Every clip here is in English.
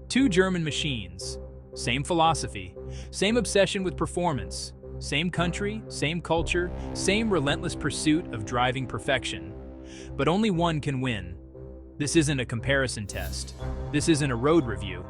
Two German machines, same philosophy, same obsession with performance, same country, same culture, same relentless pursuit of driving perfection. But only one can win. This isn't a comparison test. This isn't a road review.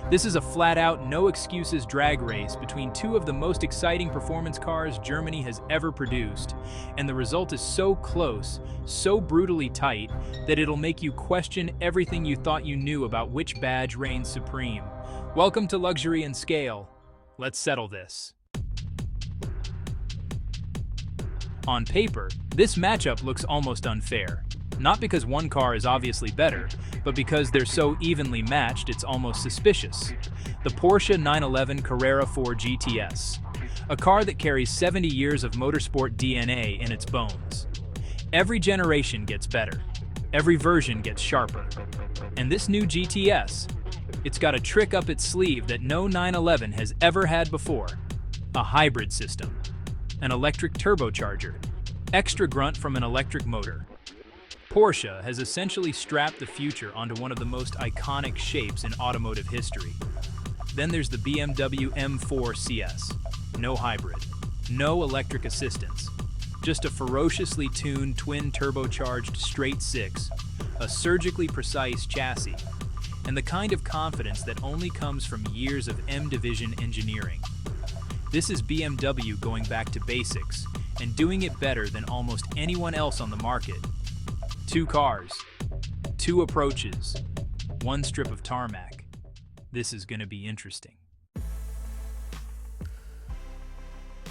This is a flat-out, no-excuses drag race between two of the most exciting performance cars Germany has ever produced, and the result is so close, so brutally tight, that it'll make you question everything you thought you knew about which badge reigns supreme. Welcome to Luxury and Scale. Let's settle this. On paper, this matchup looks almost unfair. Not because one car is obviously better, but because they're so evenly matched it's almost suspicious. The Porsche 911 Carrera 4 GTS, a car that carries 70 years of motorsport DNA in its bones. Every generation gets better. Every version gets sharper. And this new GTS, it's got a trick up its sleeve that no 911 has ever had before. A hybrid system. An electric turbocharger. Extra grunt from an electric motor. Porsche has essentially strapped the future onto one of the most iconic shapes in automotive history. Then there's the BMW M4 CS. No hybrid, no electric assistance, just a ferociously tuned twin turbocharged straight six, a surgically precise chassis, and the kind of confidence that only comes from years of M division engineering. This is BMW going back to basics and doing it better than almost anyone else on the market. Two cars, two approaches, one strip of tarmac. This is going to be interesting.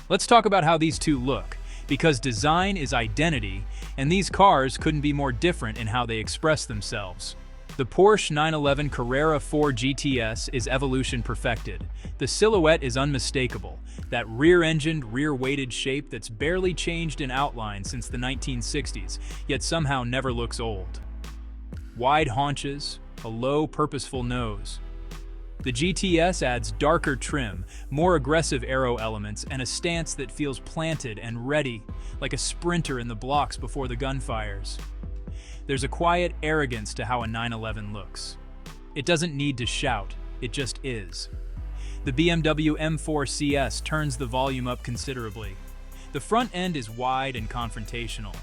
Let's talk about how these two look, because design is identity, and these cars couldn't be more different in how they express themselves. The Porsche 911 Carrera 4 GTS is evolution perfected. The silhouette is unmistakable, that rear-engined, rear-weighted shape that's barely changed in outline since the 1960s, yet somehow never looks old. Wide haunches, a low, purposeful nose. The GTS adds darker trim, more aggressive aero elements, and a stance that feels planted and ready, like a sprinter in the blocks before the gun fires. There's a quiet arrogance to how a 911 looks. It doesn't need to shout, it just is. The BMW M4 CS turns the volume up considerably. The front end is wide and confrontational.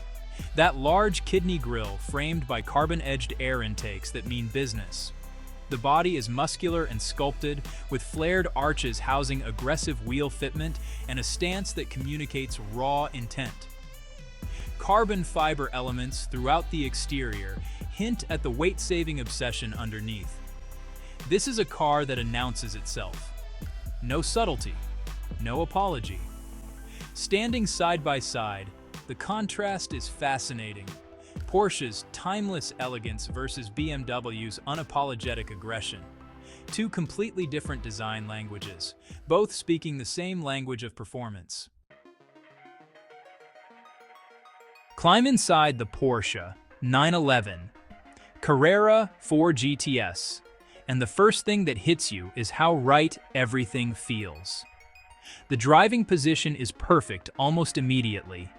That large kidney grille framed by carbon-edged air intakes that mean business. The body is muscular and sculpted, with flared arches housing aggressive wheel fitment and a stance that communicates raw intent. Carbon fiber elements throughout the exterior hint at the weight-saving obsession underneath. This is a car that announces itself. No subtlety, no apology. Standing side by side, the contrast is fascinating. Porsche's timeless elegance versus BMW's unapologetic aggression. Two completely different design languages, both speaking the same language of performance. Climb inside the Porsche 911 Carrera 4 GTS, and the first thing that hits you is how right everything feels. The driving position is perfect almost immediately.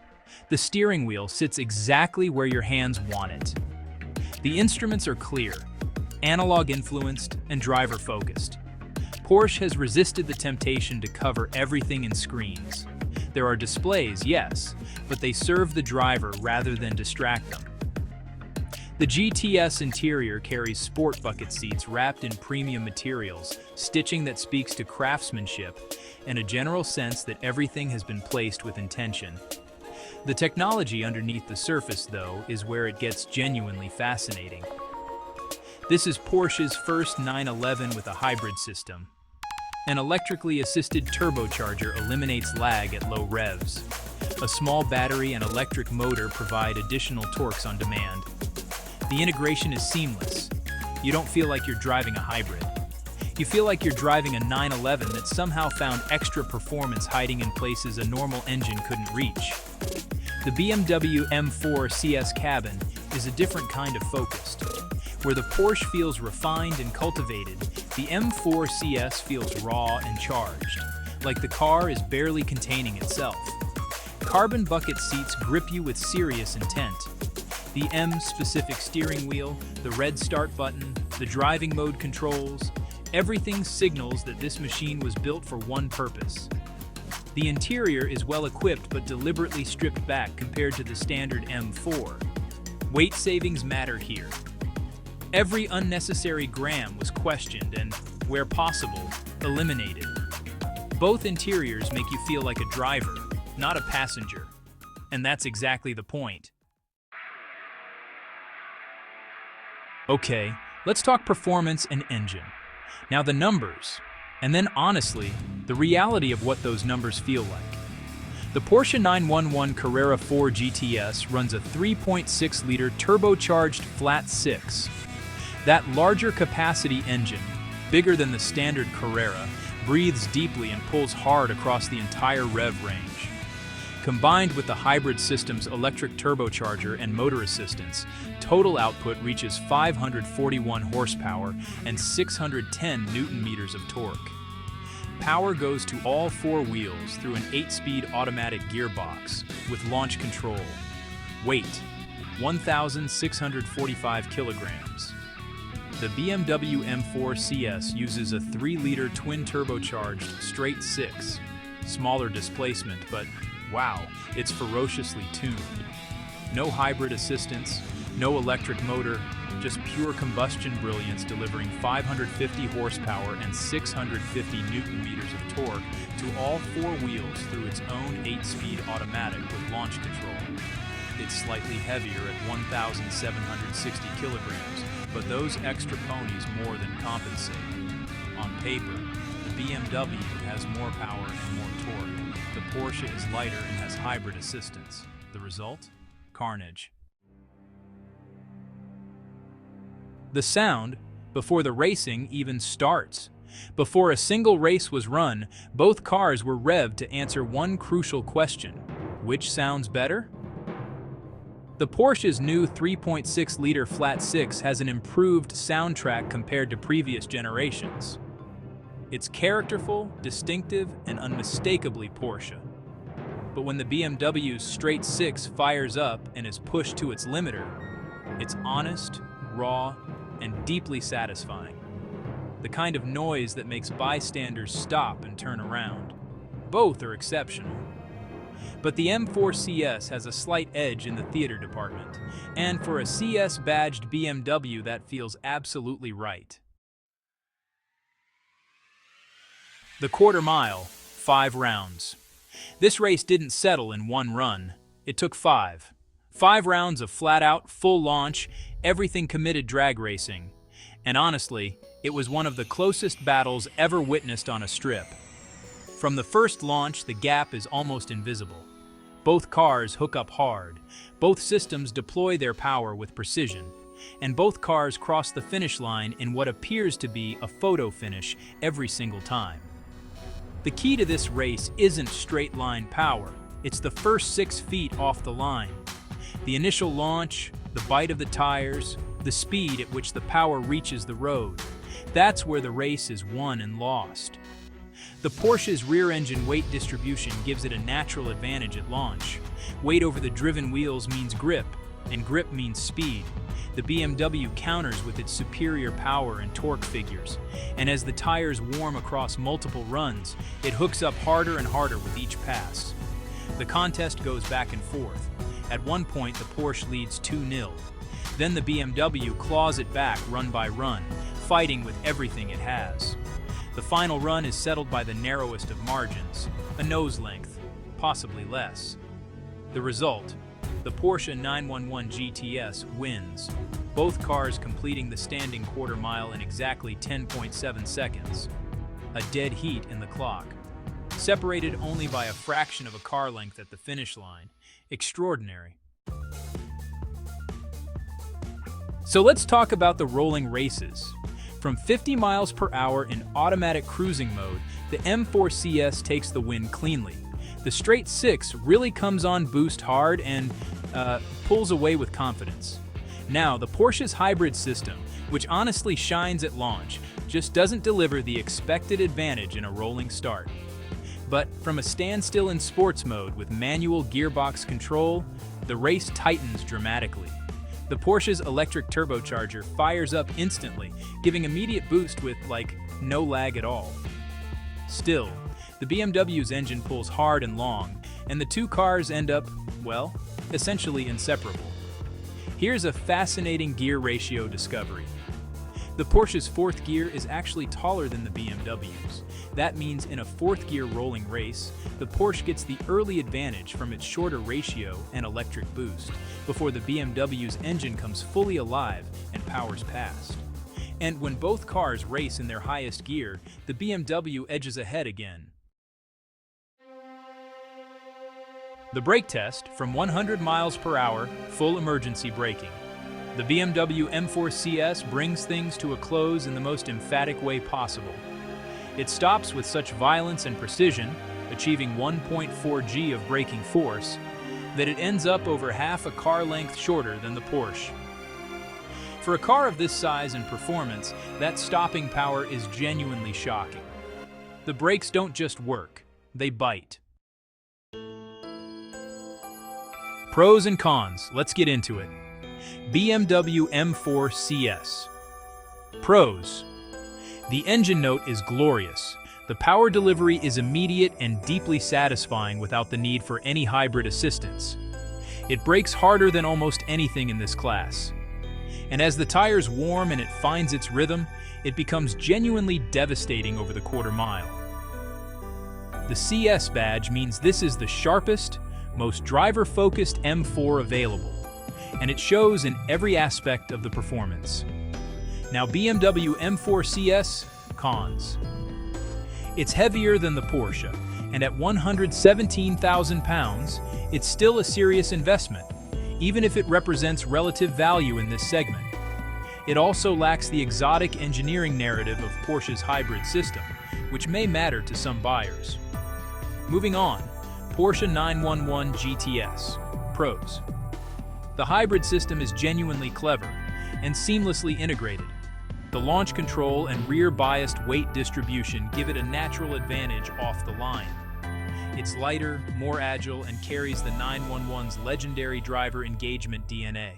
The steering wheel sits exactly where your hands want it. The instruments are clear, analog-influenced, and driver-focused. Porsche has resisted the temptation to cover everything in screens. There are displays, yes, but they serve the driver rather than distract them. The GTS interior carries sport bucket seats wrapped in premium materials, stitching that speaks to craftsmanship, and a general sense that everything has been placed with intention. The technology underneath the surface, though, is where it gets genuinely fascinating. This is Porsche's first 911 with a hybrid system. An electrically assisted turbocharger eliminates lag at low revs. A small battery and electric motor provide additional torques on demand. The integration is seamless. You don't feel like you're driving a hybrid. You feel like you're driving a 911 that somehow found extra performance hiding in places a normal engine couldn't reach. The BMW M4 CS cabin is a different kind of focused. Where the Porsche feels refined and cultivated, the M4 CS feels raw and charged, like the car is barely containing itself. Carbon bucket seats grip you with serious intent. The M-specific steering wheel, the red start button, the driving mode controls, Everything signals that this machine was built for one purpose. The interior is well equipped but deliberately stripped back compared to the standard M4. Weight savings matter here. Every unnecessary gram was questioned and, where possible, eliminated. Both interiors make you feel like a driver, not a passenger. And that's exactly the point. Okay, let's talk performance and engine. Now the numbers, and then honestly, the reality of what those numbers feel like. The Porsche 911 Carrera 4 GTS runs a 3.6-liter turbocharged flat six. That larger capacity engine, bigger than the standard Carrera, breathes deeply and pulls hard across the entire rev range. Combined with the hybrid system's electric turbocharger and motor assistance, total output reaches 541 horsepower and 610 newton-meters of torque. Power goes to all four wheels through an 8-speed automatic gearbox with launch control. Weight, 1,645 kilograms. The BMW M4 CS uses a 3-liter twin-turbocharged straight six. Smaller displacement, but wow, it's ferociously tuned. No hybrid assistance, no electric motor, just pure combustion brilliance delivering 550 horsepower and 650 newton-meters of torque to all four wheels through its own 8-speed automatic with launch control. It's slightly heavier at 1,760 kilograms, but those extra ponies more than compensate. On paper, the BMW has more power and more torque. The Porsche is lighter and has hybrid assistance. The result? Carnage. The sound, before the racing even starts. Before a single race was run, both cars were revved to answer one crucial question. Which sounds better? The Porsche's new 3.6-liter flat six has an improved soundtrack compared to previous generations. It's characterful, distinctive, and unmistakably Porsche. But when the BMW's straight six fires up and is pushed to its limiter, it's honest, raw, and deeply satisfying. The kind of noise that makes bystanders stop and turn around. Both are exceptional. But the M4 CS has a slight edge in the theater department, and for a CS-badged BMW that feels absolutely right. The quarter mile, 5 rounds. This race didn't settle in one run. It took 5. 5 rounds of flat-out, full launch, everything committed drag racing. And honestly, it was one of the closest battles ever witnessed on a strip. From the first launch, the gap is almost invisible. Both cars hook up hard, both systems deploy their power with precision, and both cars cross the finish line in what appears to be a photo finish every single time. The key to this race isn't straight-line power, it's the first 6 feet off the line. The initial launch, the bite of the tires, the speed at which the power reaches the road. That's where the race is won and lost. The Porsche's rear-engine weight distribution gives it a natural advantage at launch. Weight over the driven wheels means grip, and grip means speed. The BMW counters with its superior power and torque figures, and as the tires warm across multiple runs, it hooks up harder and harder with each pass. The contest goes back and forth. At one point, the Porsche leads 2-0. Then the BMW claws it back run by run, fighting with everything it has. The final run is settled by the narrowest of margins, a nose length, possibly less. The result, the Porsche 911 GTS wins, both cars completing the standing quarter mile in exactly 10.7 seconds. A dead heat in the clock. Separated only by a fraction of a car length at the finish line. Extraordinary. So let's talk about the rolling races. From 50 miles per hour in automatic cruising mode, the M4 CS takes the win cleanly. The straight six really comes on boost hard and pulls away with confidence. Now, the Porsche's hybrid system, which honestly shines at launch, just doesn't deliver the expected advantage in a rolling start. But from a standstill in sports mode with manual gearbox control, the race tightens dramatically. The Porsche's electric turbocharger fires up instantly, giving immediate boost with, no lag at all. Still, the BMW's engine pulls hard and long, and the two cars end up, essentially inseparable. Here's a fascinating gear ratio discovery. The Porsche's fourth gear is actually taller than the BMW's. That means in a fourth gear rolling race, the Porsche gets the early advantage from its shorter ratio and electric boost, before the BMW's engine comes fully alive and powers past. And when both cars race in their highest gear, the BMW edges ahead again. The brake test from 100 miles per hour, full emergency braking. The BMW M4 CS brings things to a close in the most emphatic way possible. It stops with such violence and precision, achieving 1.4 G of braking force, that it ends up over half a car length shorter than the Porsche. For a car of this size and performance, that stopping power is genuinely shocking. The brakes don't just work, they bite. Pros and cons, let's get into it. BMW M4 CS. Pros. The engine note is glorious. The power delivery is immediate and deeply satisfying without the need for any hybrid assistance. It brakes harder than almost anything in this class. And as the tires warm and it finds its rhythm, it becomes genuinely devastating over the quarter mile. The CS badge means this is the sharpest, most driver-focused M4 available, and it shows in every aspect of the performance. Now BMW M4 CS, cons. It's heavier than the Porsche, and at 117,000 pounds, it's still a serious investment, even if it represents relative value in this segment. It also lacks the exotic engineering narrative of Porsche's hybrid system, which may matter to some buyers. Moving on, Porsche 911 GTS. Pros. The hybrid system is genuinely clever and seamlessly integrated. The launch control and rear-biased weight distribution give it a natural advantage off the line. It's lighter, more agile, and carries the 911's legendary driver engagement DNA.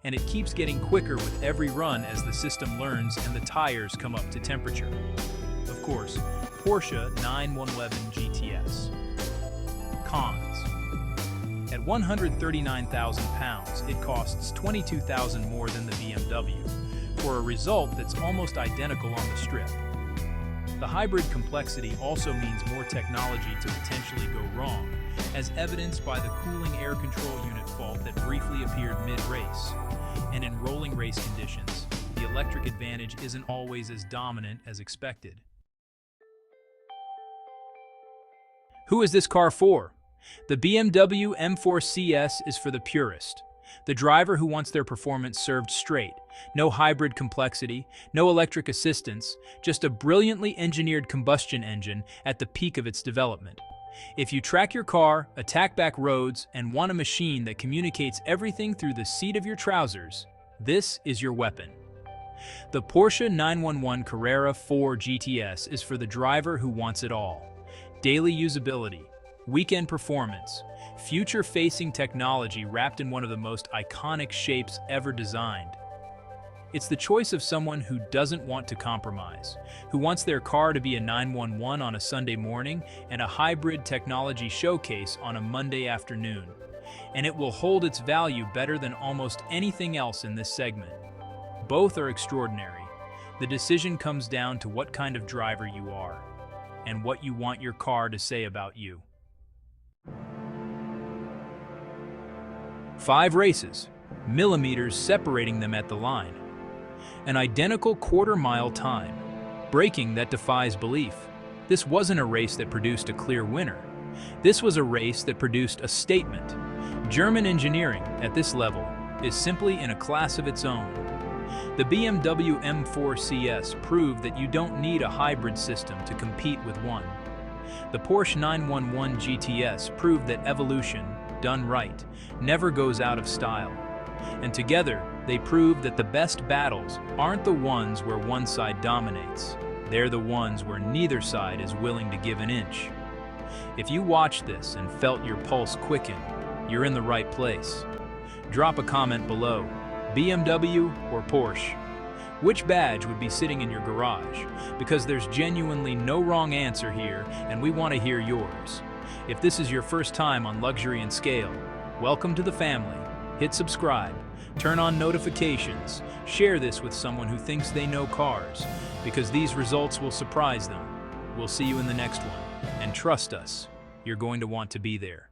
And it keeps getting quicker with every run as the system learns and the tires come up to temperature. Of course, Porsche 911 GTS. Cons. At 139,000 pounds, it costs 22,000 more than the BMW, for a result that's almost identical on the strip. The hybrid complexity also means more technology to potentially go wrong, as evidenced by the cooling air control unit fault that briefly appeared mid-race. And in rolling race conditions, the electric advantage isn't always as dominant as expected. Who is this car for? The BMW M4 CS is for the purist, the driver who wants their performance served straight, no hybrid complexity, no electric assistance, just a brilliantly engineered combustion engine at the peak of its development. If you track your car, attack back roads, and want a machine that communicates everything through the seat of your trousers, this is your weapon. The Porsche 911 Carrera 4 GTS is for the driver who wants it all. Daily usability, weekend performance, future-facing technology wrapped in one of the most iconic shapes ever designed. It's the choice of someone who doesn't want to compromise, who wants their car to be a 911 on a Sunday morning and a hybrid technology showcase on a Monday afternoon. And it will hold its value better than almost anything else in this segment. Both are extraordinary. The decision comes down to what kind of driver you are and what you want your car to say about you. 5 races, millimeters separating them at the line. An identical quarter-mile time, braking that defies belief. This wasn't a race that produced a clear winner. This was a race that produced a statement. German engineering, at this level, is simply in a class of its own. The BMW M4 CS proved that you don't need a hybrid system to compete with one. The Porsche 911 GTS proved that evolution, done right, never goes out of style. And together, they proved that the best battles aren't the ones where one side dominates. They're the ones where neither side is willing to give an inch. If you watched this and felt your pulse quicken, you're in the right place. Drop a comment below. BMW or Porsche? Which badge would be sitting in your garage? Because there's genuinely no wrong answer here, and we want to hear yours. If this is your first time on Luxury and Scale, welcome to the family. Hit subscribe, turn on notifications, share this with someone who thinks they know cars, because these results will surprise them. We'll see you in the next one, and trust us, you're going to want to be there.